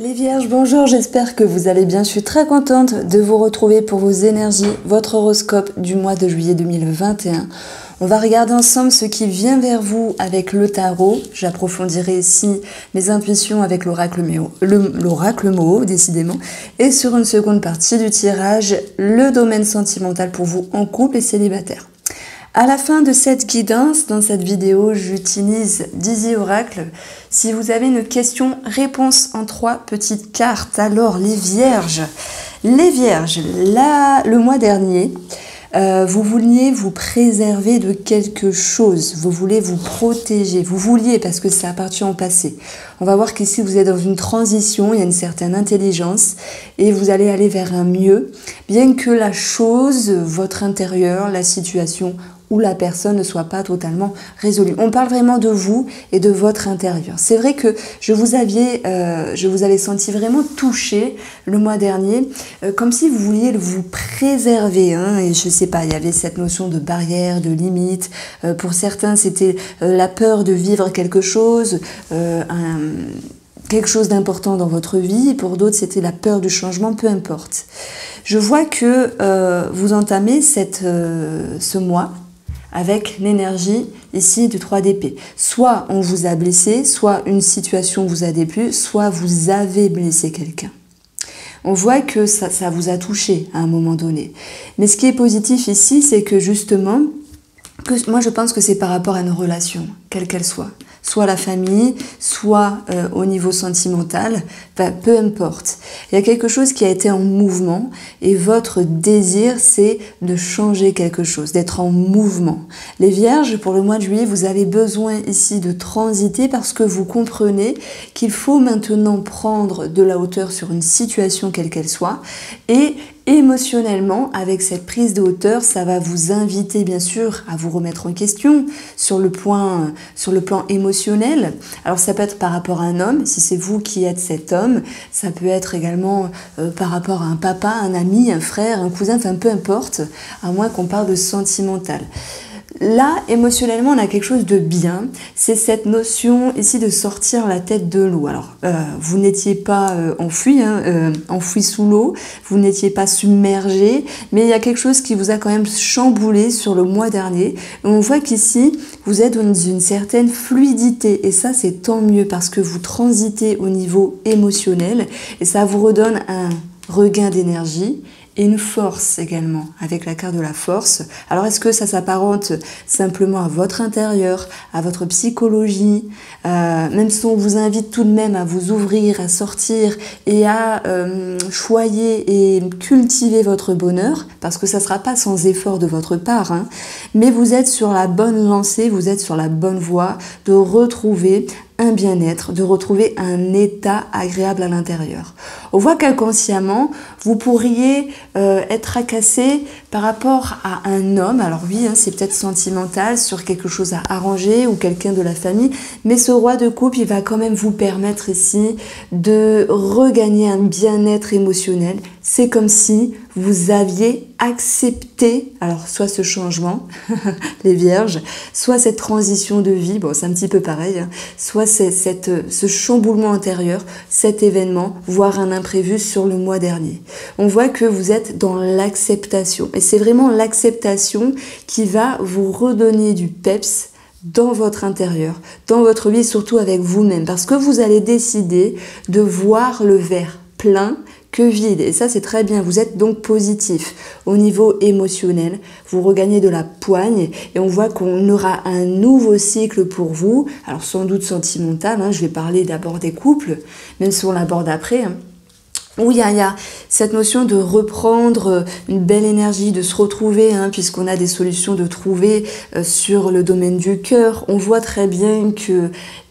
Les Vierges, bonjour, j'espère que vous allez bien. Je suis très contente de vous retrouver pour vos énergies, votre horoscope du mois de juillet 2021. On va regarder ensemble ce qui vient vers vous avec le tarot. J'approfondirai ici mes intuitions avec l'oracle Moho, décidément. Et sur une seconde partie du tirage, le domaine sentimental pour vous en couple et célibataire. À la fin de cette guidance, dans cette vidéo, j'utilise Dizzy Oracle. Si vous avez une question, réponse en 3 petites cartes. Alors, les Vierges, là, le mois dernier, vous vouliez vous préserver de quelque chose, vous voulez vous protéger, vous vouliez parce que ça appartient au passé. On va voir qu'ici vous êtes dans une transition, il y a une certaine intelligence et vous allez aller vers un mieux, bien que la chose, votre intérieur, la situation où la personne ne soit pas totalement résolue. On parle vraiment de vous et de votre intérieur. C'est vrai que je vous avais senti vraiment touché le mois dernier, comme si vous vouliez vous préserver. Hein, et je sais pas, il y avait cette notion de barrière, de limite. Pour certains, c'était la peur de vivre quelque chose, quelque chose d'important dans votre vie. Et pour d'autres, c'était la peur du changement, peu importe. Je vois que vous entamez ce mois avec l'énergie ici du 3 d'épée. Soit on vous a blessé, soit une situation vous a déplu, soit vous avez blessé quelqu'un. On voit que ça vous a touché à un moment donné. Mais ce qui est positif ici, c'est que justement, moi je pense que c'est par rapport à une relation, quelle qu'elle soit. Soit la famille, soit au niveau sentimental, peu importe. Il y a quelque chose qui a été en mouvement et votre désir, c'est de changer quelque chose, d'être en mouvement. Les Vierges, pour le mois de juillet, vous avez besoin ici de transiter parce que vous comprenez qu'il faut maintenant prendre de la hauteur sur une situation quelle qu'elle soit et émotionnellement, avec cette prise de hauteur, ça va vous inviter bien sûr à vous remettre en question sur le plan émotionnel. Alors ça peut être par rapport à un homme, si c'est vous qui êtes cet homme, ça peut être également par rapport à un papa, un ami, un frère, un cousin, enfin peu importe, à moins qu'on parle de sentimental. Là, émotionnellement, on a quelque chose de bien. C'est cette notion ici de sortir la tête de l'eau. Alors, vous n'étiez pas enfoui sous l'eau, vous n'étiez pas submergé, mais il y a quelque chose qui vous a quand même chamboulé sur le mois dernier. Et on voit qu'ici, vous êtes dans une certaine fluidité. Et ça, c'est tant mieux parce que vous transitez au niveau émotionnel et ça vous redonne un regain d'énergie. Et une force également, avec la carte de la force. Alors est-ce que ça s'apparente simplement à votre intérieur, à votre psychologie, même si on vous invite tout de même à vous ouvrir, à sortir et à choyer et cultiver votre bonheur, parce que ça ne sera pas sans effort de votre part, hein, mais vous êtes sur la bonne lancée, vous êtes sur la bonne voie de retrouver un bien-être, de retrouver un état agréable à l'intérieur. On voit qu'inconsciemment, vous pourriez être tracassé par rapport à un homme. Alors oui, hein, c'est peut-être sentimental sur quelque chose à arranger ou quelqu'un de la famille, mais ce roi de coupe, il va quand même vous permettre ici de regagner un bien-être émotionnel. C'est comme si vous aviez accepté, alors soit ce changement, les Vierges, soit cette transition de vie, bon c'est un petit peu pareil, hein, soit ce chamboulement intérieur, cet événement, voire un imprévu sur le mois dernier. On voit que vous êtes dans l'acceptation et c'est vraiment l'acceptation qui va vous redonner du peps dans votre intérieur, dans votre vie, surtout avec vous-même, parce que vous allez décider de voir le verre plein que vide. Et ça, c'est très bien. Vous êtes donc positif au niveau émotionnel. Vous regagnez de la poigne et on voit qu'on aura un nouveau cycle pour vous. Alors, sans doute sentimental. Hein, je vais parler d'abord des couples, même si on l'aborde après. Hein. Où il y a cette notion de reprendre une belle énergie, de se retrouver, hein, puisqu'on a des solutions de trouver sur le domaine du cœur. On voit très bien que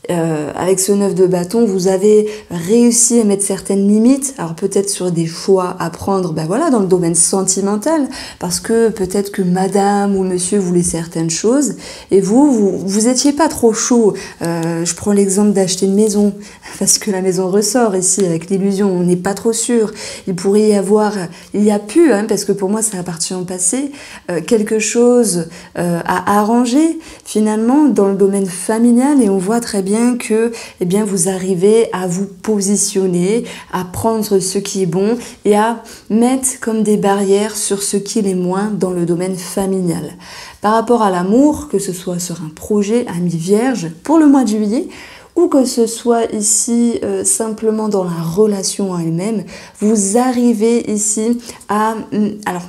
avec ce 9 de bâton, vous avez réussi à mettre certaines limites, alors peut-être sur des choix à prendre, ben voilà, dans le domaine sentimental, parce que peut-être que madame ou monsieur voulait certaines choses, et vous étiez pas trop chaud. Je prends l'exemple d'acheter une maison, parce que la maison ressort ici, avec l'illusion, on n'est pas trop sûr. Il pourrait y avoir, il y a pu, hein, parce que pour moi ça appartient au passé, quelque chose à arranger, finalement, dans le domaine familial, et on voit très bien bien que eh bien, vous arrivez à vous positionner, à prendre ce qui est bon et à mettre comme des barrières sur ce qui l'est moins dans le domaine familial. Par rapport à l'amour, que ce soit sur un projet ami vierge pour le mois de juillet, ou que ce soit ici simplement dans la relation en elle-même, vous arrivez ici à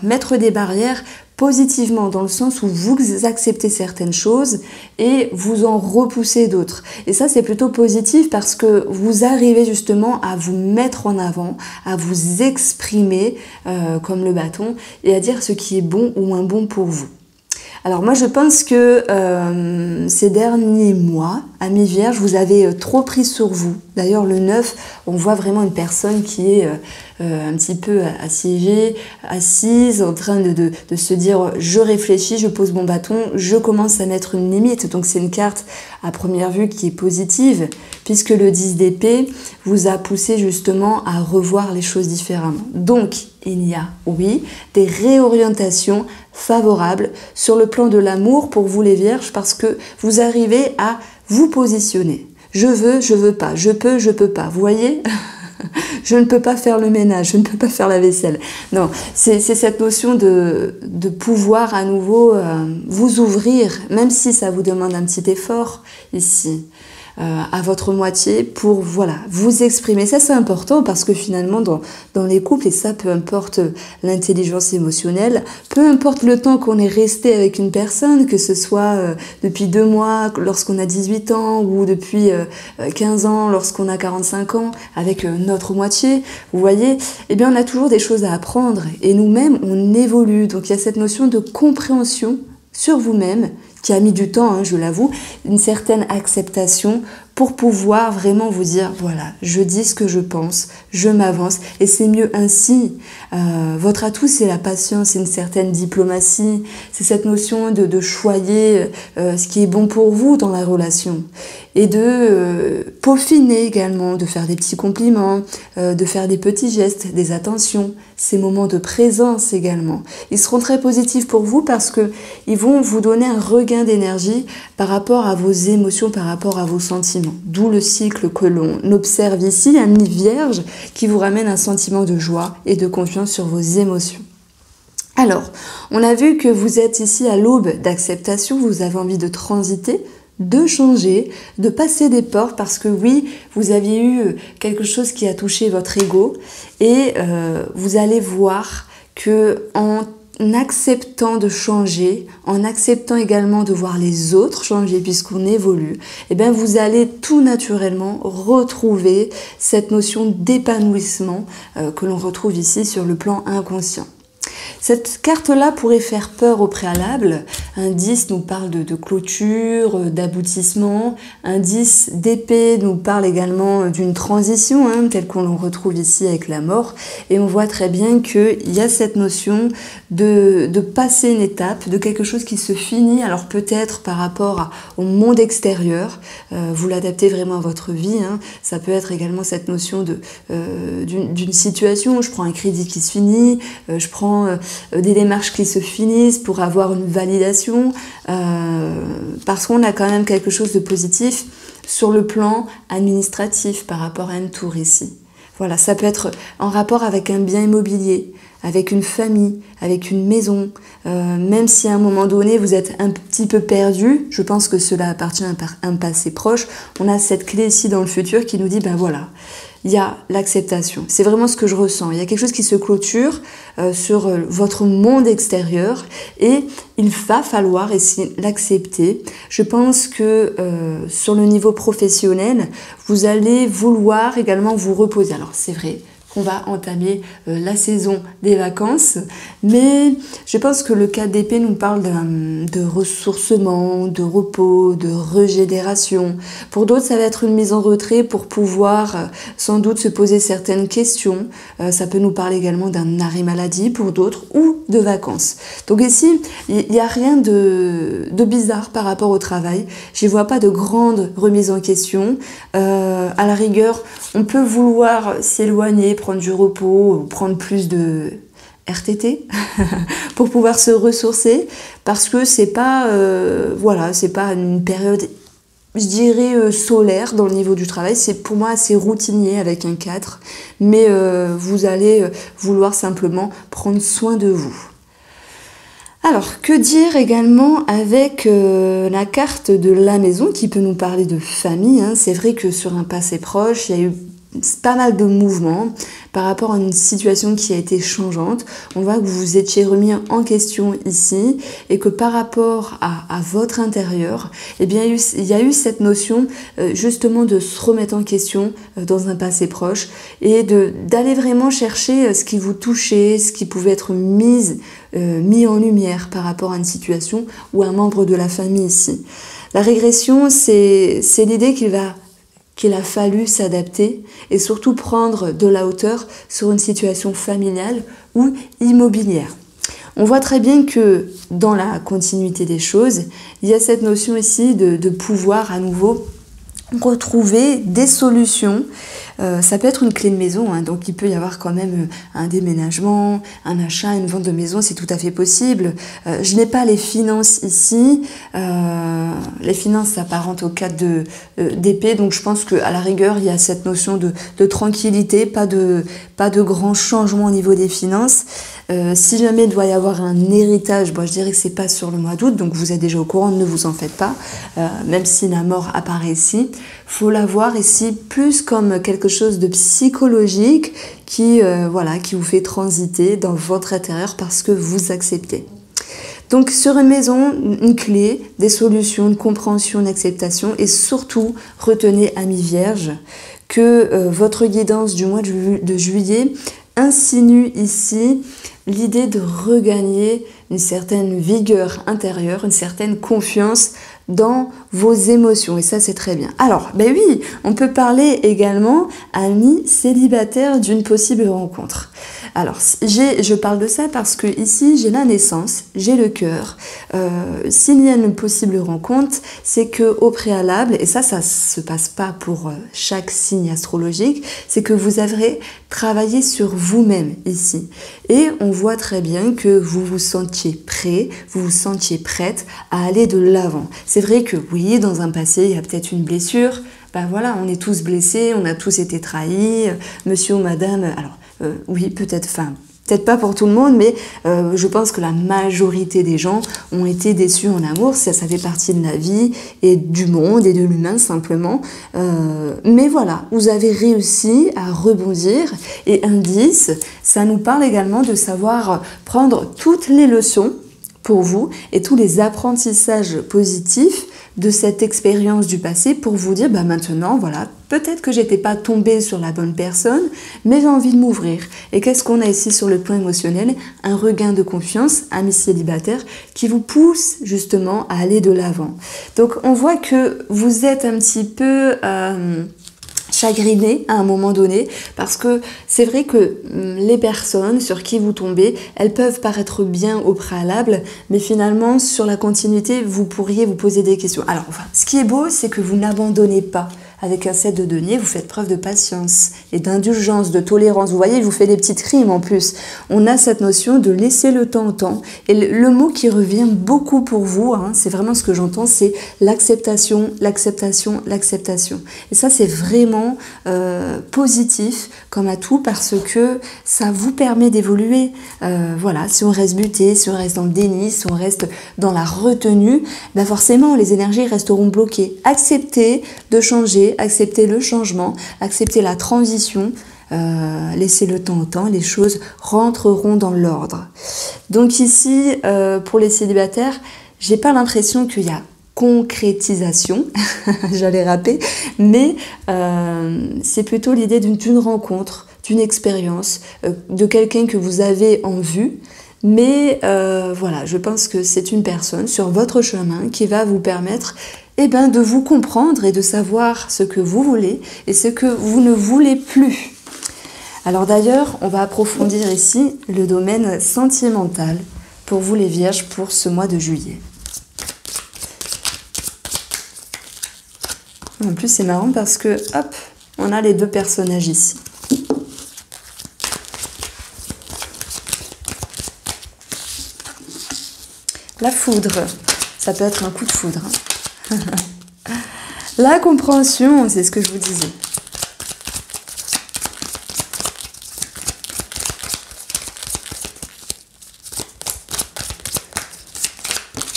mettre des barrières positivement dans le sens où vous acceptez certaines choses et vous en repoussez d'autres. Et ça, c'est plutôt positif parce que vous arrivez justement à vous mettre en avant, à vous exprimer comme le bâton et à dire ce qui est bon ou moins bon pour vous. Alors moi je pense que ces derniers mois, amis vierges, vous avez trop pris sur vous. D'ailleurs le 9, on voit vraiment une personne qui est un petit peu assiégée, assise, en train de se dire je réfléchis, je pose mon bâton, je commence à mettre une limite. Donc c'est une carte à première vue qui est positive puisque le 10 d'épée vous a poussé justement à revoir les choses différemment. Donc il y a, oui, des réorientations favorables sur le plan de l'amour pour vous les vierges parce que vous arrivez à vous positionner. Je veux pas, je peux pas. Vous voyez? Je ne peux pas faire le ménage, je ne peux pas faire la vaisselle. Non, c'est cette notion de pouvoir à nouveau vous ouvrir, même si ça vous demande un petit effort ici. À votre moitié pour voilà vous exprimer. Ça c'est important parce que finalement dans les couples, et ça peu importe l'intelligence émotionnelle, peu importe le temps qu'on est resté avec une personne, que ce soit depuis 2 mois lorsqu'on a 18 ans ou depuis 15 ans lorsqu'on a 45 ans avec notre moitié, vous voyez, eh bien on a toujours des choses à apprendre et nous-mêmes on évolue. Donc il y a cette notion de compréhension sur vous-même qui a mis du temps, hein, je l'avoue, une certaine acceptation pour pouvoir vraiment vous dire, voilà, je dis ce que je pense, je m'avance, et c'est mieux ainsi. Votre atout, c'est la patience, c'est une certaine diplomatie, c'est cette notion de choyer ce qui est bon pour vous dans la relation, et de peaufiner également, de faire des petits compliments, de faire des petits gestes, des attentions, ces moments de présence également. Ils seront très positifs pour vous parce qu'ils vont vous donner un regain d'énergie par rapport à vos émotions, par rapport à vos sentiments. D'où le cycle que l'on observe ici, un nid vierge qui vous ramène un sentiment de joie et de confiance sur vos émotions. Alors, on a vu que vous êtes ici à l'aube d'acceptation, vous avez envie de transiter, de changer, de passer des portes parce que oui, vous aviez eu quelque chose qui a touché votre ego et vous allez voir que en acceptant de changer, en acceptant également de voir les autres changer puisqu'on évolue, eh bien vous allez tout naturellement retrouver cette notion d'épanouissement que l'on retrouve ici sur le plan inconscient. Cette carte-là pourrait faire peur au préalable. Un 10 nous parle de clôture, d'aboutissement. Un 10 d'épée nous parle également d'une transition, hein, telle qu'on le retrouve ici avec la mort. Et on voit très bien qu'il y a cette notion de passer une étape, de quelque chose qui se finit. Alors peut-être par rapport au monde extérieur, vous l'adaptez vraiment à votre vie. Hein. Ça peut être également cette notion d'une situation. Je prends un crédit qui se finit, je prends des démarches qui se finissent pour avoir une validation parce qu'on a quand même quelque chose de positif sur le plan administratif par rapport à une tour ici. Voilà, ça peut être en rapport avec un bien immobilier, avec une famille, avec une maison, même si à un moment donné vous êtes un petit peu perdu, je pense que cela appartient à un passé proche, on a cette clé ici dans le futur qui nous dit, ben voilà, il y a l'acceptation. C'est vraiment ce que je ressens. Il y a quelque chose qui se clôture sur votre monde extérieur et il va falloir essayer de l'accepter. Je pense que sur le niveau professionnel, vous allez vouloir également vous reposer. Alors c'est vrai qu'on va entamer la saison des vacances, mais je pense que le 4 d'épée nous parle de ressourcement, de repos, de régénération. Pour d'autres, ça va être une mise en retrait pour pouvoir sans doute se poser certaines questions. Ça peut nous parler également d'un arrêt maladie pour d'autres ou de vacances. Donc ici, il n'y a rien de bizarre par rapport au travail. Je ne vois pas de grande remise en question. À la rigueur, on peut vouloir s'éloigner, prendre du repos, prendre plus de RTT pour pouvoir se ressourcer parce que c'est pas voilà, c'est pas une période je dirais solaire dans le niveau du travail. C'est pour moi assez routinier avec un 4, mais vous allez vouloir simplement prendre soin de vous. Alors, que dire également avec la carte de la maison qui peut nous parler de famille, hein. C'est vrai que sur un passé proche, il y a eu pas mal de mouvements par rapport à une situation qui a été changeante. On voit que vous vous étiez remis en question ici et que par rapport à votre intérieur, eh bien, il y a eu cette notion justement de se remettre en question dans un passé proche et d'aller vraiment chercher ce qui vous touchait, ce qui pouvait être mis en lumière par rapport à une situation ou un membre de la famille ici. La régression, c'est l'idée qu'il a fallu s'adapter et surtout prendre de la hauteur sur une situation familiale ou immobilière. On voit très bien que dans la continuité des choses, il y a cette notion ici de pouvoir à nouveau retrouver des solutions. Ça peut être une clé de maison, hein, donc il peut y avoir quand même un déménagement, un achat, une vente de maison, c'est tout à fait possible. Je n'ai pas les finances ici. Les finances s'apparentent au cadre d'épée, donc je pense qu'à la rigueur, il y a cette notion de tranquillité, pas de grands changements au niveau des finances. Si jamais il doit y avoir un héritage, bon, je dirais que c'est pas sur le mois d'août, donc vous êtes déjà au courant, ne vous en faites pas, même si la mort apparaît ici. Faut la voir ici plus comme quelque chose de psychologique qui vous fait transiter dans votre intérieur parce que vous acceptez. Donc sur une maison, une clé, des solutions, une compréhension, une acceptation et surtout retenez, amis vierges, que votre guidance du mois de juillet insinue ici l'idée de regagner une certaine vigueur intérieure, une certaine confiance dans vos émotions. Et ça, c'est très bien. Alors, ben oui, on peut parler également, amis célibataires, d'une possible rencontre. Alors, je parle de ça parce que ici, j'ai la naissance, j'ai le cœur. S'il y a une possible rencontre, c'est que au préalable, et ça se passe pas pour chaque signe astrologique, c'est que vous avez travaillé sur vous-même ici. Et on voit très bien que vous vous sentiez prêt, vous vous sentiez prête à aller de l'avant. C'est vrai que oui, dans un passé, il y a peut-être une blessure. Ben voilà, on est tous blessés, on a tous été trahis, monsieur ou madame. Alors, oui, peut-être pas pour tout le monde, mais je pense que la majorité des gens ont été déçus en amour. Ça fait partie de la vie et du monde et de l'humain simplement. Mais voilà, vous avez réussi à rebondir. Et indice, ça nous parle également de savoir prendre toutes les leçons pour vous et tous les apprentissages positifs de cette expérience du passé pour vous dire, bah maintenant, voilà, peut-être que j'étais pas tombée sur la bonne personne, mais j'ai envie de m'ouvrir. Et qu'est-ce qu'on a ici sur le plan émotionnel? Un regain de confiance, amis célibataires, qui vous pousse justement à aller de l'avant. Donc on voit que vous êtes un petit peu chagriné à un moment donné parce que c'est vrai que les personnes sur qui vous tombez, elles peuvent paraître bien au préalable, mais finalement sur la continuité, vous pourriez vous poser des questions. Alors enfin, ce qui est beau, c'est que vous n'abandonnez pas. Avec un 7 de denier, vous faites preuve de patience et d'indulgence, de tolérance. Vous voyez, je vous fais des petites rimes en plus. On a cette notion de laisser le temps au temps. Et le mot qui revient beaucoup pour vous, hein, c'est vraiment ce que j'entends, c'est l'acceptation, l'acceptation, l'acceptation. Et ça, c'est vraiment positif comme atout parce que ça vous permet d'évoluer. Voilà, si on reste buté, si on reste dans le déni, si on reste dans la retenue, ben forcément, les énergies resteront bloquées. Acceptez de changer, accepter le changement, accepter la transition, laisser le temps au temps, les choses rentreront dans l'ordre. Donc ici, pour les célibataires, j'ai pas l'impression qu'il y a concrétisation, j'allais rapper, mais c'est plutôt l'idée d'une rencontre, d'une expérience, de quelqu'un que vous avez en vue. Mais voilà, je pense que c'est une personne sur votre chemin qui va vous permettre de vous comprendre et de savoir ce que vous voulez et ce que vous ne voulez plus. Alors d'ailleurs, on va approfondir ici le domaine sentimental pour vous les vierges pour ce mois de juillet. En plus, c'est marrant parce que, hop, on a les deux personnages ici. La foudre, ça peut être un coup de foudre. La compréhension, c'est ce que je vous disais.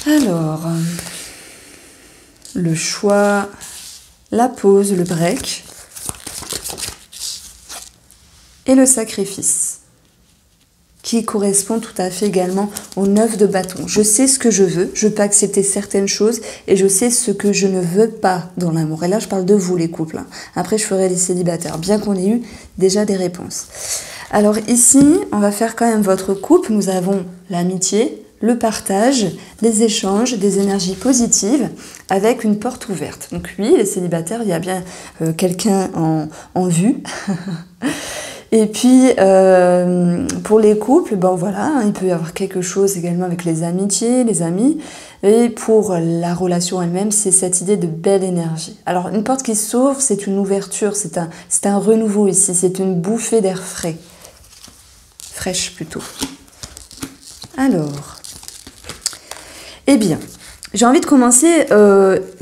Alors, le choix, la pause, le break et le sacrifice, qui correspond tout à fait également au 9 de bâton. Je sais ce que je veux, je peux accepter certaines choses et je sais ce que je ne veux pas dans l'amour. Et là, je parle de vous, les couples. Après, je ferai les célibataires, bien qu'on ait eu déjà des réponses. Alors ici, on va faire quand même votre couple. Nous avons l'amitié, le partage, les échanges, des énergies positives avec une porte ouverte. Donc oui, les célibataires, il y a bien quelqu'un en vue. Et puis, pour les couples, bon voilà, il peut y avoir quelque chose également avec les amitiés, les amis. Et pour la relation elle-même, c'est cette idée de belle énergie. Alors, une porte qui s'ouvre, c'est une ouverture, c'est un renouveau ici, c'est une bouffée d'air frais. Fraîche plutôt. Alors, eh bien, j'ai envie de commencer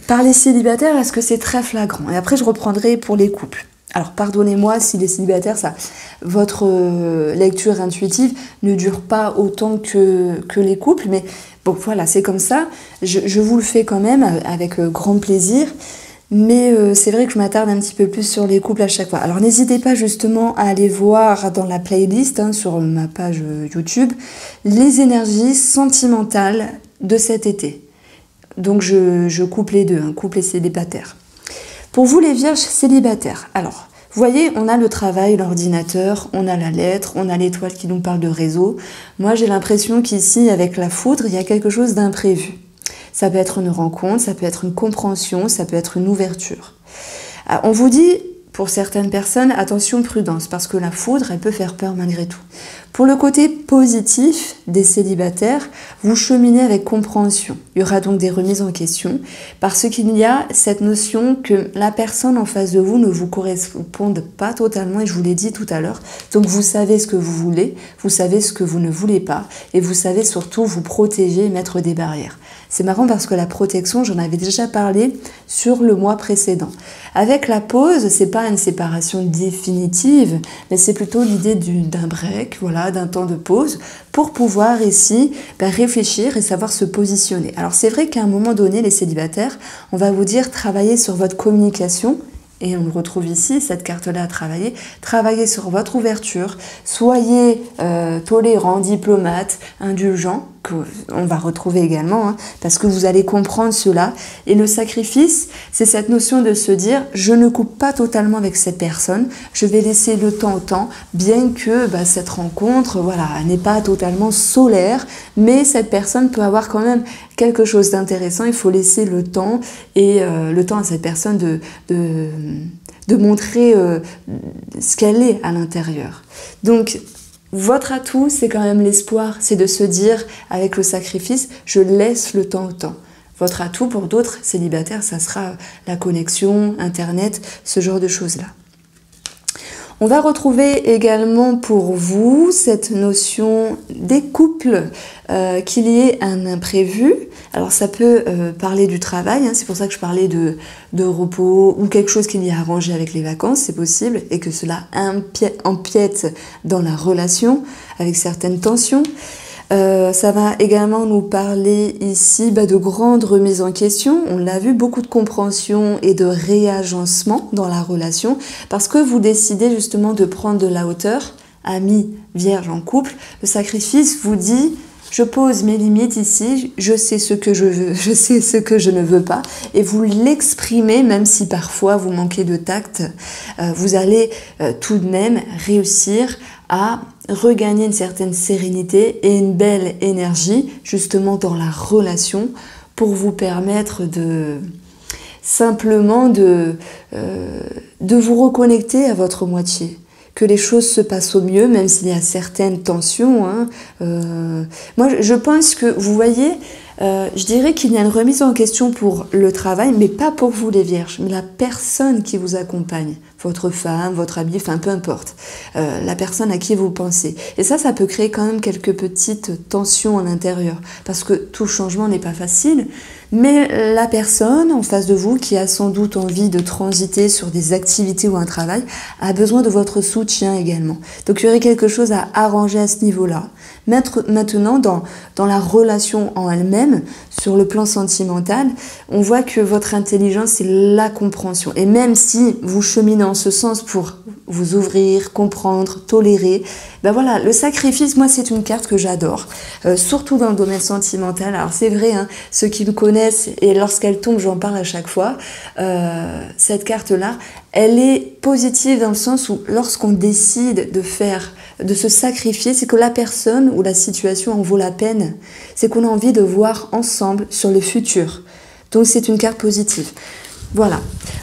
par les célibataires, est-ce que c'est très flagrant? Et après, je reprendrai pour les couples. Alors, pardonnez-moi si les célibataires, votre lecture intuitive ne dure pas autant que les couples, mais bon, voilà, c'est comme ça. Je vous le fais quand même avec grand plaisir, mais c'est vrai que je m'attarde un petit peu plus sur les couples à chaque fois. Alors, n'hésitez pas justement à aller voir dans la playlist, sur ma page YouTube, les énergies sentimentales de cet été. Donc, je coupe les deux, couple et célibataire. Pour vous les vierges célibataires, alors, vous voyez, on a le travail, l'ordinateur, on a la lettre, on a l'étoile qui nous parle de réseau. Moi, j'ai l'impression qu'ici, avec la foudre, il y a quelque chose d'imprévu. Ça peut être une rencontre, ça peut être une compréhension, ça peut être une ouverture. On vous dit, pour certaines personnes, attention, prudence, parce que la foudre, elle peut faire peur malgré tout. Pour le côté positif des célibataires, vous cheminez avec compréhension. Il y aura donc des remises en question, parce qu'il y a cette notion que la personne en face de vous ne vous corresponde pas totalement, et je vous l'ai dit tout à l'heure. Donc vous savez ce que vous voulez, vous savez ce que vous ne voulez pas, et vous savez surtout vous protéger et mettre des barrières. C'est marrant parce que la protection, j'en avais déjà parlé sur le mois précédent. Avec la pause, c'est pas une séparation définitive, mais c'est plutôt l'idée d'un break, voilà, d'un temps de pause, pour pouvoir ici réfléchir et savoir se positionner. Alors c'est vrai qu'à un moment donné, les célibataires, on va vous dire travailler sur votre communication. Et on retrouve ici cette carte-là à travailler. Travaillez sur votre ouverture. Soyez tolérant, diplomate, indulgent, qu'on va retrouver également, parce que vous allez comprendre cela. Et le sacrifice, c'est cette notion de se dire, je ne coupe pas totalement avec cette personne, je vais laisser le temps au temps, bien que cette rencontre, voilà, n'est pas totalement solaire, mais cette personne peut avoir quand même quelque chose d'intéressant. Il faut laisser le temps et le temps à cette personne de montrer ce qu'elle est à l'intérieur. Donc, votre atout, c'est quand même l'espoir, c'est de se dire, avec le sacrifice, je laisse le temps au temps. Votre atout, pour d'autres célibataires, ça sera la connexion, Internet, ce genre de choses-là. On va retrouver également pour vous cette notion des couples, qu'il y ait un imprévu. Alors ça peut parler du travail, c'est pour ça que je parlais de repos ou quelque chose qu'il y a arrangé avec les vacances, c'est possible, et que cela empiète dans la relation avec certaines tensions. Ça va également nous parler ici de grandes remises en question. On l'a vu, beaucoup de compréhension et de réagencement dans la relation parce que vous décidez justement de prendre de la hauteur, amis, vierge en couple. Le sacrifice vous dit, je pose mes limites ici, je sais ce que je veux, je sais ce que je ne veux pas et vous l'exprimez même si parfois vous manquez de tact. Vous allez tout de même réussir à regagner une certaine sérénité et une belle énergie justement dans la relation pour vous permettre simplement de vous reconnecter à votre moitié. Que les choses se passent au mieux, même s'il y a certaines tensions. Moi, je pense que, vous voyez, je dirais qu'il y a une remise en question pour le travail, mais pas pour vous les vierges, mais la personne qui vous accompagne. votre femme, votre ami, enfin peu importe, la personne à qui vous pensez. Et ça peut créer quand même quelques petites tensions à l'intérieur, parce que tout changement n'est pas facile, mais la personne en face de vous qui a sans doute envie de transiter sur des activités ou un travail a besoin de votre soutien également. Donc il y aurait quelque chose à arranger à ce niveau-là. Maintenant, dans la relation en elle-même, sur le plan sentimental, on voit que votre intelligence, c'est la compréhension. Et même si vous cheminez en ce sens pour vous ouvrir, comprendre, tolérer, ben voilà, le sacrifice, moi, c'est une carte que j'adore, surtout dans le domaine sentimental. Alors c'est vrai, hein, ceux qui me connaissent, et lorsqu'elle tombe, j'en parle à chaque fois, cette carte-là, elle est positive dans le sens où lorsqu'on décide de se sacrifier, c'est que la personne ou la situation en vaut la peine. C'est qu'on a envie de voir ensemble sur le futur. Donc c'est une carte positive. Voilà.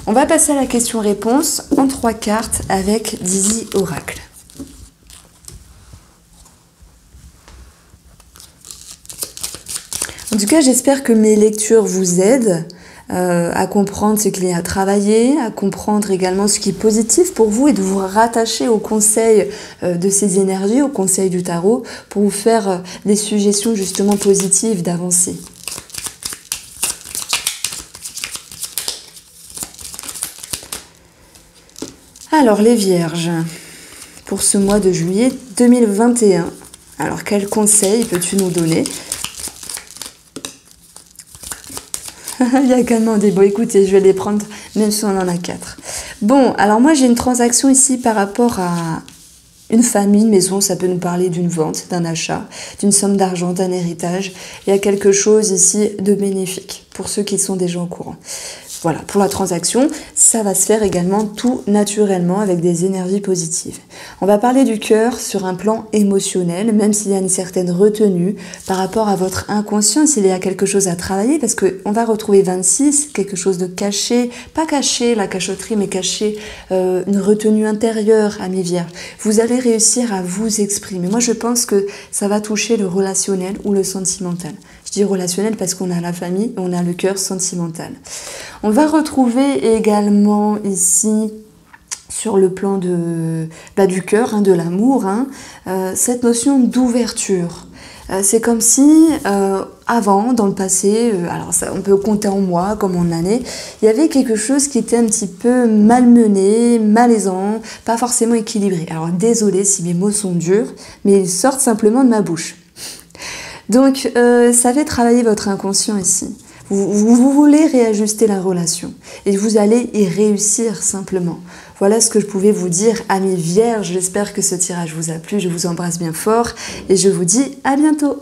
On va passer à la question-réponse en 3 cartes avec Dizzy Oracle. En tout cas, j'espère que mes lectures vous aident à comprendre ce qu'il y a à travailler, à comprendre également ce qui est positif pour vous et de vous rattacher au conseil de ces énergies, au conseil du tarot, pour vous faire des suggestions justement positives d'avancer. Alors les Vierges, pour ce mois de juillet 2021, alors quel conseil peux-tu nous donner ? Il y a également des beaux. Écoutez, je vais les prendre même si on en a 4. Bon, alors moi j'ai une transaction ici par rapport à une famille, une maison. Ça peut nous parler d'une vente, d'un achat, d'une somme d'argent, d'un héritage. Il y a quelque chose ici de bénéfique pour ceux qui sont déjà au courant. Voilà, pour la transaction, ça va se faire également tout naturellement avec des énergies positives. On va parler du cœur sur un plan émotionnel, même s'il y a une certaine retenue par rapport à votre inconscient, s'il y a quelque chose à travailler, parce qu'on va retrouver 26, quelque chose de caché, pas caché, la cachotterie, mais caché, une retenue intérieure à mes Vierges. Vous allez réussir à vous exprimer. Moi, je pense que ça va toucher le relationnel ou le sentimental. Je dis relationnel parce qu'on a la famille et on a le cœur sentimental. On va retrouver également ici, sur le plan du cœur, de l'amour, cette notion d'ouverture. C'est comme si, avant, dans le passé, alors ça, on peut compter en mois comme en années, il y avait quelque chose qui était un petit peu malmené, malaisant, pas forcément équilibré. Alors désolée si mes mots sont durs, mais ils sortent simplement de ma bouche. Donc, ça fait travailler votre inconscient ici. Vous voulez réajuster la relation et vous allez y réussir simplement. Voilà ce que je pouvais vous dire, amis Vierges. J'espère que ce tirage vous a plu. Je vous embrasse bien fort et je vous dis à bientôt.